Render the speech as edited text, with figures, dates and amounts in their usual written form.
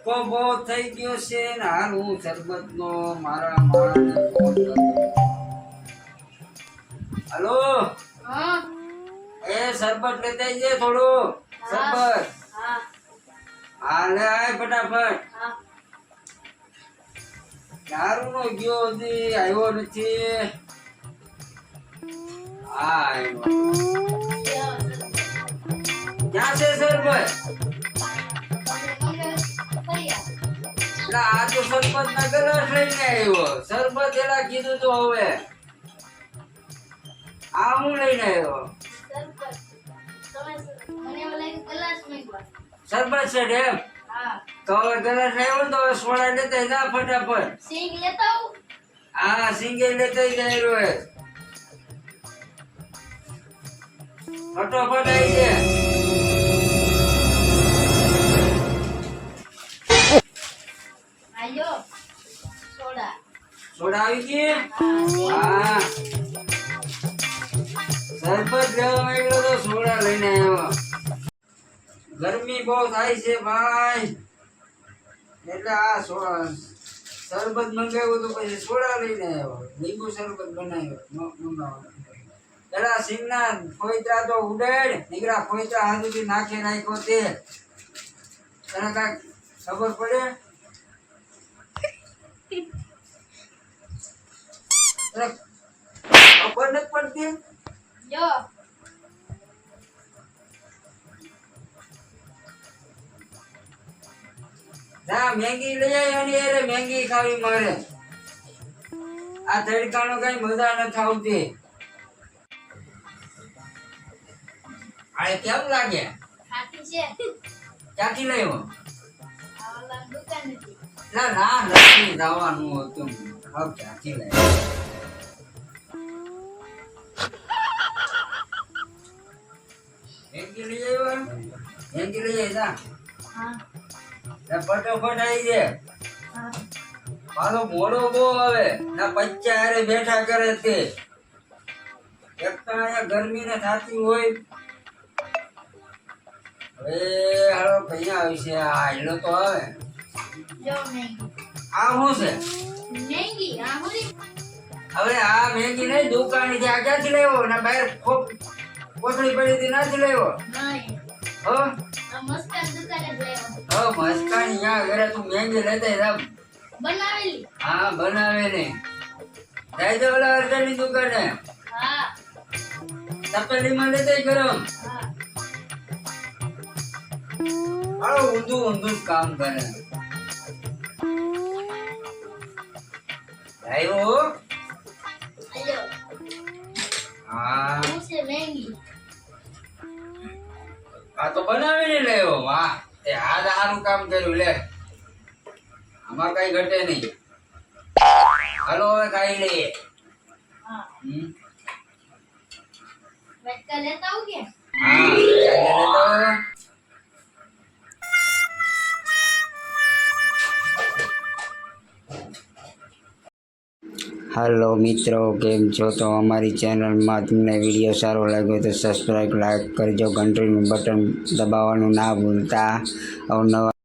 તડકો બહુ થઈ ગયો છે ને હાલ હું શરબતનો મારા માને ફોન કરું. હલો હા એ શરબત લેતા જઈએ થોડું શરબત. હા હા લે આય ફટાફટ. હા દારૂ નો ગયો હજી આવ્યો નથી. હા આવ્યો. ક્યાં છે શરબત? એટલે આ તો શરબત ના ગ્લાસ લઈને આવ્યો. શરબત એલા કીધું તો હવે આ હું લઈને આવ્યો. શરબત છે એમ તો હવે ગ્લાસ આવ્યો ને તો હવે સોડા લેતા જા ફટાફટ. સિંગ લેતા આવું. હા સિંગે લેતા જાય રહ્યો. ફટાફટ આવી જાય. આયો સોડા. સોડા આવી ગઈ. હા હા શરબત લેવા માંગ્યો તો સોડા લઈને આવ્યો. ગરમી બહુ થાય છે ભાઈ એટલે આ શરબત મંગાવ્યું તો પછી સોડા લઈને આવ્યો. લીંબુ શરબત બનાવ્યો પેલા સિંગના ફોઈતરા તો ઉડાડ નીકળા. ફોઈતરા હાથુથી નાખી નાખ્યો તે તને કાંઈક ખબર પડે? તને ખબર નથી પડતી? જો ના મેંગી લઈ આવી અને અરે મેંગી ખાવી મારે. આ તડકાનો કઈ મજા નથી આવતી. આ કેમ લાગે? ખાટી છે. ક્યાંથી લાવ્યો? આવાલા દુકાનેથી. ના ના નથી જવાનું હતું. હવે ક્યાંથી લાવ્યો? મેંગી લઈ આવ્યો? મેંગી લઈ આવી જા. હા ફટાફટ આવી જાય. હા મારો મોડો બહુ આવે ના પચ્ચા હારે બેઠા કરે તે. એક તો અહીંયા ગરમી ને થાતી હોય. હવે હાલો કઅહીંયા આવી છે? આ હેલો તો આવે. જો મેંગી. આ શું છે? મેંગી આ હુરી. હવે આ મેગી નહીં દુકાન થી આ ક્યાંથી લાવ્યો? ને બહાર કોથળી પડી હતી નથી લાવ્યો. નહીં હો આ મસ્કાન દુકાને જ લેવો. મસ્કાની યા ઘરે તું મેગી લેતા જાવ. બનાવેલી. હા બનાવે ને જાય તો ઓલા અર્જનની દુકાને હા તપેલીમાં લેતા ગરમ. હા હાલો ઊંધું ઊંધું જ કામ કરે. આવ્યો. આયો હા હું છે મેંગી. આ તો બનાવીને લેવો. વાહ તે આ સારું કામ કર્યું લે. આમાં કઈ ઘટે નહીં. હાલો હવે ખાઈ લઈએ. હા હમ. વેટકા લેતા આવું કે. હા ચાલે લેતો. હાલો મિત્રો કેમ છો? તો અમારી ચેનલમાં તમને વિડીયો સારો લાગ્યો તો સબસ્ક્રાઈબ લાઈક કરજો. ઘંટડીનું બટન દબાવવાનું ના ભૂલતા. અવનવા